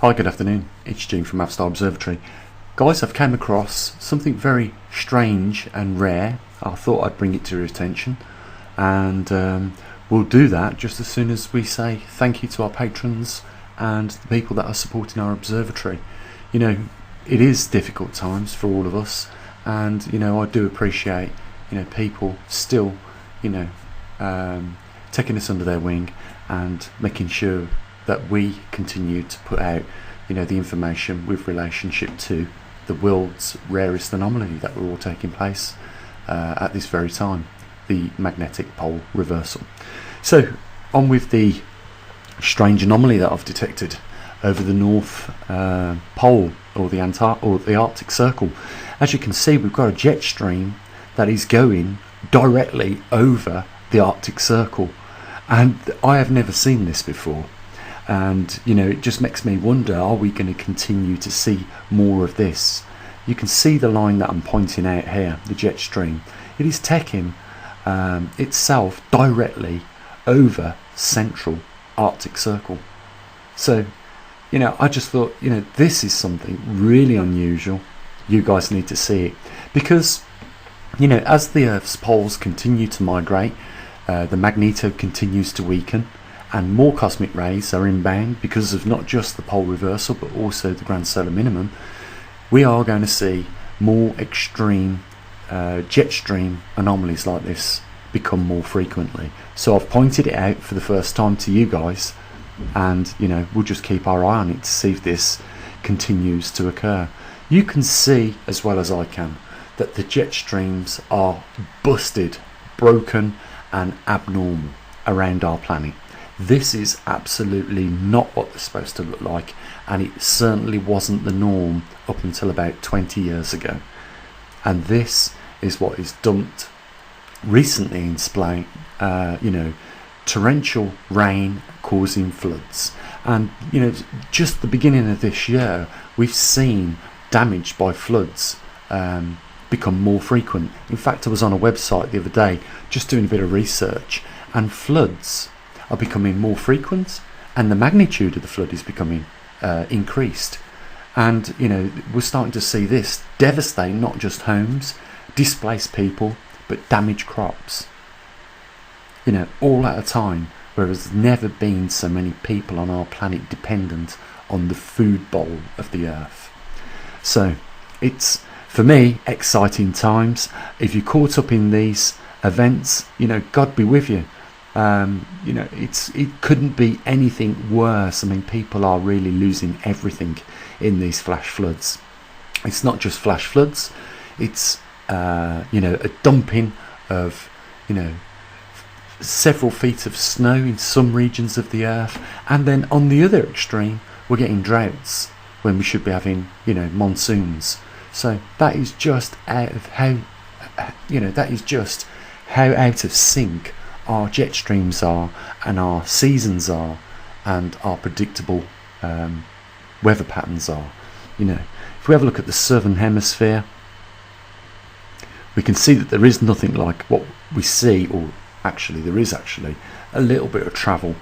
Hi, good afternoon. It's Gene from maverickstar Observatory. Guys, I've came across something very strange and rare. I thought I'd bring it to your attention, and we'll do that just as soon as we say thank you to our patrons and the people that are supporting our observatory. You know, it is difficult times for all of us, and you know, I do appreciate, you know, people still, you know, taking us under their wing and making sure that we continue to put out, you know, the information with relationship to the world's rarest anomaly that we're all taking place at this very time, the magnetic pole reversal. So on with the strange anomaly that I've detected over the North Pole, or the Arctic Circle. As you can see, we've got a jet stream that is going directly over the Arctic Circle, and I have never seen this before. And you know, it just makes me wonder, are we going to continue to see more of this? You can see the line that I'm pointing out here, the jet stream. It is taking itself directly over central Arctic Circle. So, you know, I just thought, you know, this is something really unusual. You guys need to see it, because, you know, as the Earth's poles continue to migrate, the magneto continues to weaken, and more cosmic rays are inbound because of not just the pole reversal but also the grand solar minimum. We are going to see more extreme jet stream anomalies like this become more frequently. So I've pointed it out for the first time to you guys, and you know, we'll just keep our eye on it to see if this continues to occur. You can see as well as I can that the jet streams are busted, broken and abnormal around our planet. This is absolutely not what they're supposed to look like, and it certainly wasn't the norm up until about 20 years ago. And this is what is dumped recently in Spain, you know, torrential rain causing floods. And you know, just the beginning of this year, we've seen damage by floods become more frequent. In fact, I was on a website the other day just doing a bit of research, and floods are becoming more frequent, and the magnitude of the flood is becoming increased. And you know, we're starting to see this devastate not just homes, displace people, but damage crops. You know, all at a time where there's never been so many people on our planet dependent on the food bowl of the earth. So it's, for me, exciting times. If you're caught up in these events, you know, God be with you. You know, it couldn't be anything worse. I mean, people are really losing everything in these flash floods. It's not just flash floods, it's you know, a dumping of, you know, several feet of snow in some regions of the earth, and then on the other extreme we're getting droughts when we should be having, you know, monsoons. So that is just out of how, you know, that is just how out of sync our jet streams are, and our seasons are, and our predictable weather patterns are. You know, if we have a look at the southern hemisphere, we can see that there is nothing like what we see, or actually there is actually a little bit of travel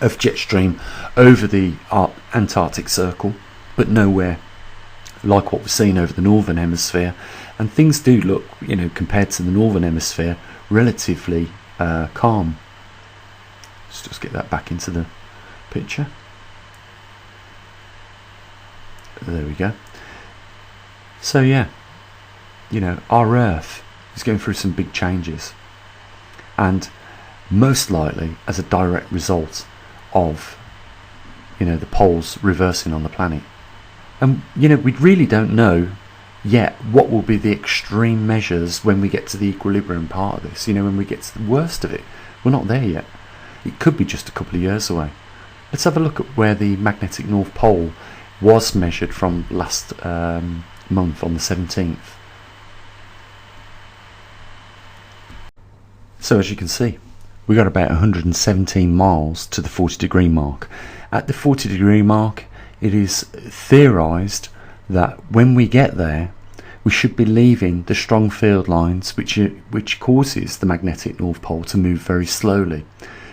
of jet stream over the Antarctic Circle, but nowhere like what we're seeing over the northern hemisphere. And things do look, you know, compared to the northern hemisphere, relatively calm. Let's just get that back into the picture. There we go. So yeah, you know, our Earth is going through some big changes, and most likely as a direct result of, you know, the poles reversing on the planet. And you know, we really don't know yet what will be the extreme measures when we get to the equilibrium part of this. You know, when we get to the worst of it, we're not there yet. It could be just a couple of years away. Let's have a look at where the magnetic North Pole was measured from last month on the 17th. So as you can see, we got about 117 miles to the 40-degree mark. At the 40-degree mark, it is theorized that when we get there, we should be leaving the strong field lines, which causes the magnetic North Pole to move very slowly,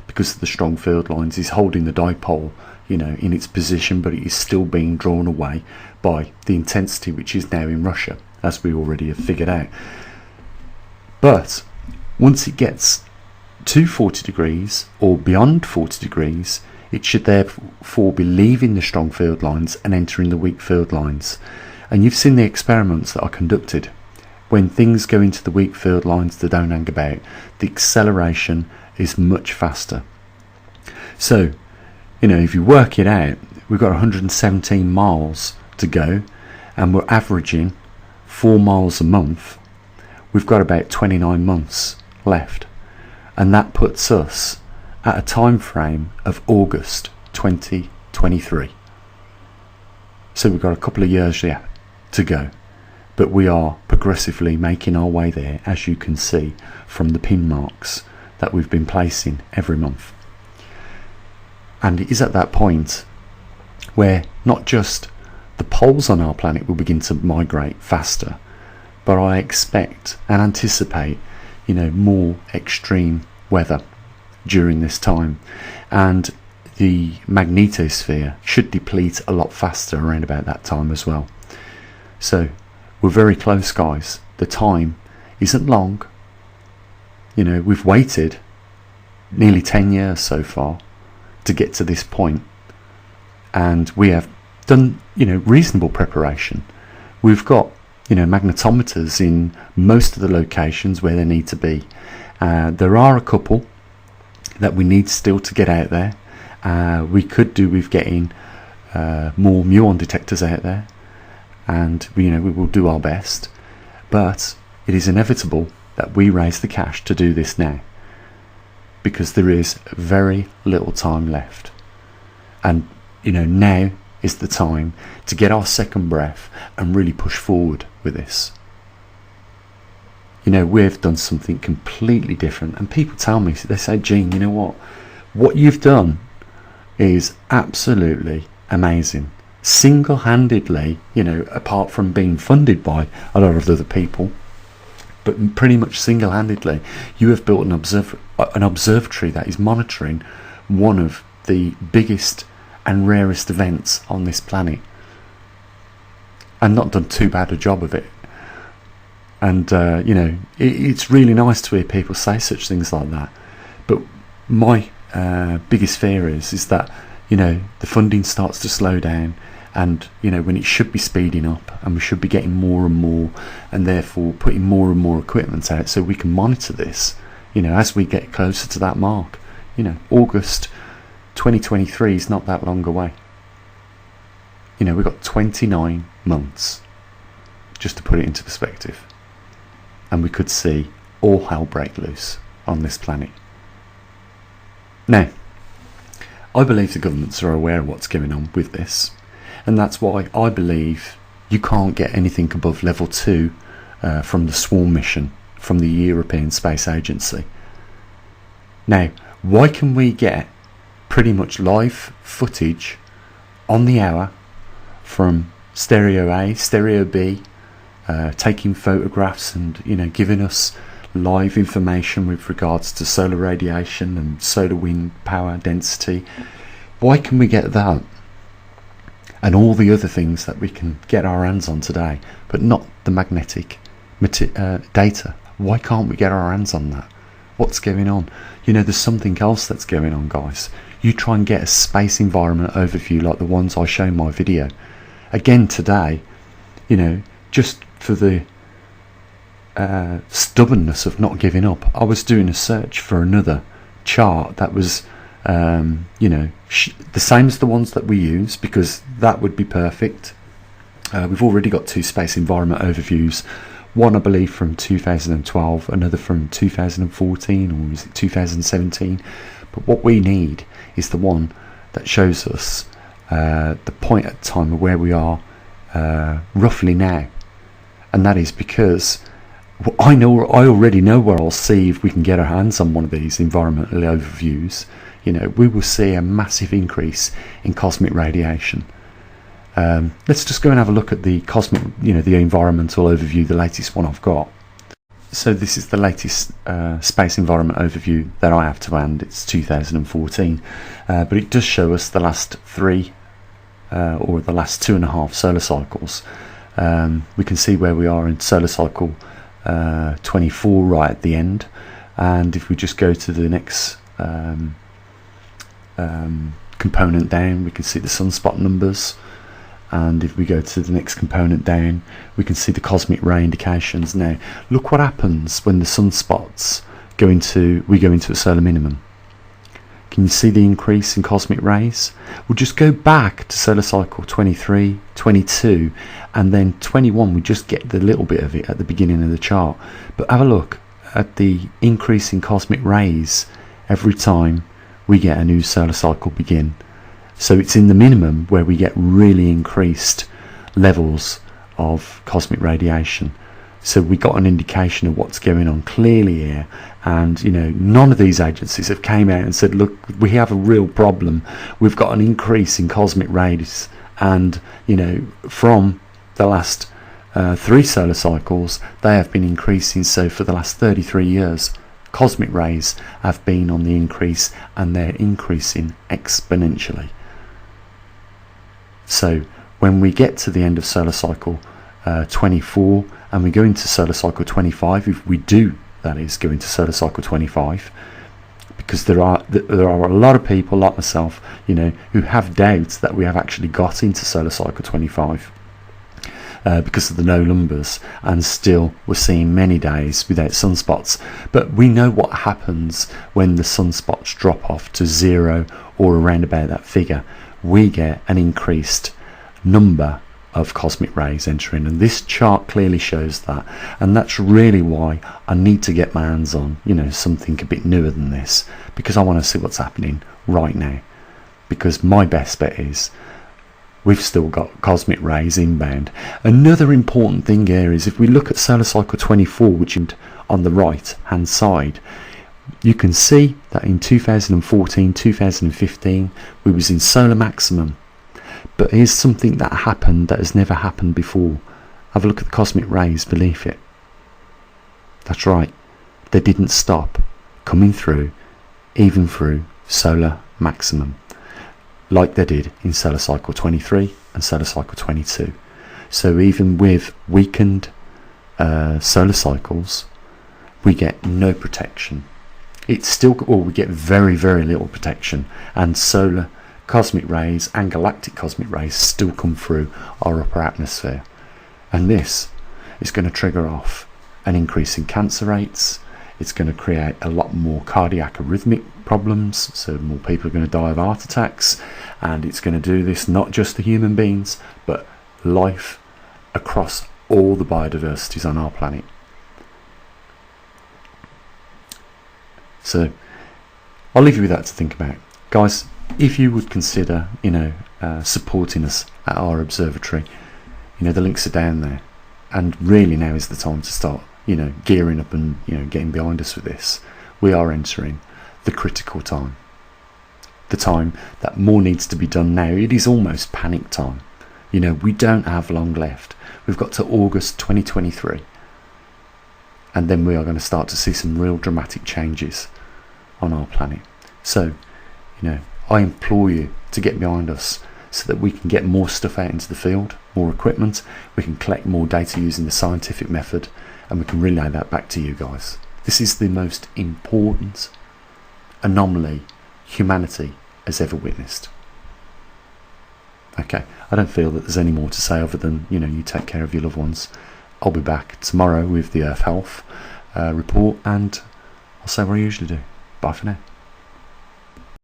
because the strong field lines is holding the dipole, in its position, but it is still being drawn away by the intensity which is now in Russia, as we already have figured out. But once it gets to 40 degrees or beyond 40 degrees, it should therefore be leaving the strong field lines and entering the weak field lines. And you've seen the experiments that are conducted. When things go into the weak field lines that don't hang about, the acceleration is much faster. So, if you work it out, we've got 117 miles to go, and we're averaging 4 miles a month. We've got about 29 months left, and that puts us at a time frame of August 2023. So we've got a couple of years yet to go, but we are progressively making our way there, as you can see from the pin marks that we've been placing every month. And it is at that point where not just the poles on our planet will begin to migrate faster, but I expect and anticipate more extreme weather during this time, and the magnetosphere should deplete a lot faster around about that time as well. So we're very close, guys. The time isn't long. We've waited nearly 10 years so far to get to this point, and we have done reasonable preparation. We've got magnetometers in most of the locations where they need to be. There are a couple that we need still to get out there. We could do with getting more muon detectors out there, and we will do our best, but it is inevitable that we raise the cash to do this now, because there is very little time left, and now is the time to get our second breath and really push forward with this. We've done something completely different, and people tell me, they say, Gene, what you've done is absolutely amazing. Single-handedly, apart from being funded by a lot of other people, but pretty much single-handedly, you have built an observatory that is monitoring one of the biggest and rarest events on this planet, and not done too bad a job of it. And it's really nice to hear people say such things like that. But my biggest fear is that the funding starts to slow down, and when it should be speeding up, and we should be getting more and more, and therefore putting more and more equipment out so we can monitor this as we get closer to that mark. August 2023 is not that long away. We've got 29 months, just to put it into perspective, and we could see all hell break loose on this planet. Now, I believe the governments are aware of what's going on with this, and that's why I believe you can't get anything above level 2 from the Swarm mission from the European Space Agency. Now, why can we get pretty much live footage on the hour from stereo A, stereo B, taking photographs and giving us live information with regards to solar radiation and solar wind power density? Why can we get that and all the other things that we can get our hands on today, but not the magnetic data? Why can't we get our hands on that? What's going on? There's something else that's going on, guys. You try and get a space environment overview like the ones I show in my video. Again today, just for the stubbornness of not giving up, I was doing a search for another chart that was the same as the ones that we use, because that would be perfect. We've already got 2 space environment overviews, one I believe from 2012, another from 2014, or is it 2017? But what we need is the one that shows us the point at time of where we are roughly now, and that is because I already know where I'll see if we can get our hands on one of these environmental overviews. We will see a massive increase in cosmic radiation. Let's just go and have a look at the cosmic, the environmental overview, the latest one I've got. So this is the latest space environment overview that I have to hand. It's 2014, but it does show us the last three or the last 2.5 solar cycles. We can see where we are in solar cycle 24 right at the end, and if we just go to the next component down, we can see the sunspot numbers, and if we go to the next component down, we can see the cosmic ray indications. Now look what happens when the sunspots go into a solar minimum. Can you see the increase in cosmic rays? We'll just go back to solar cycle 23, 22, and then 21. We just get the little bit of it at the beginning of the chart, but have a look at the increase in cosmic rays every time we get a new solar cycle begin. So it's in the minimum where we get really increased levels of cosmic radiation. So we got an indication of what's going on clearly here, and none of these agencies have came out and said, look, we have a real problem, we've got an increase in cosmic rays. And from the last 3 solar cycles, they have been increasing. So for the last 33 years, cosmic rays have been on the increase, and they're increasing exponentially. So when we get to the end of solar cycle 24 and we go into solar cycle 25, if we do, that is, go into solar cycle 25, because there are a lot of people like myself, who have doubts that we have actually got into solar cycle 25 because of the no numbers, and still we're seeing many days without sunspots. But we know what happens when the sunspots drop off to 0 or around about that figure. We get an increased number of cosmic rays entering, and this chart clearly shows that. And that's really why I need to get my hands on something a bit newer than this, because I want to see what's happening right now. Because my best bet is we've still got cosmic rays inbound. Another important thing here is if we look at solar cycle 24, which is on the right hand side, you can see that in 2014, 2015 we was in solar maximum. But here's something that happened that has never happened before. Have a look at the cosmic rays beneath it. That's right, they didn't stop coming through, even through solar maximum, like they did in solar cycle 23 and solar cycle 22. So even with weakened solar cycles, we get no protection. It's still, we get very, very little protection, and solar cosmic rays and galactic cosmic rays still come through our upper atmosphere. And this is going to trigger off an increase in cancer rates. It's going to create a lot more cardiac arrhythmic problems, so more people are going to die of heart attacks, and it's going to do this not just to human beings, but life across all the biodiversities on our planet. So I'll leave you with that to think about. Guys, if you would consider supporting us at our observatory, the links are down there, and really now is the time to start gearing up and getting behind us with this. We are entering the critical time, the time that more needs to be done now. It is almost panic time. We don't have long left. We've got to August 2023, and then we are going to start to see some real dramatic changes on our planet. So I implore you to get behind us so that we can get more stuff out into the field, more equipment, we can collect more data using the scientific method, and we can relay that back to you guys. This is the most important anomaly humanity has ever witnessed. Okay, I don't feel that there's any more to say other than you take care of your loved ones. I'll be back tomorrow with the Earth Health report, and I'll say what I usually do. Bye for now.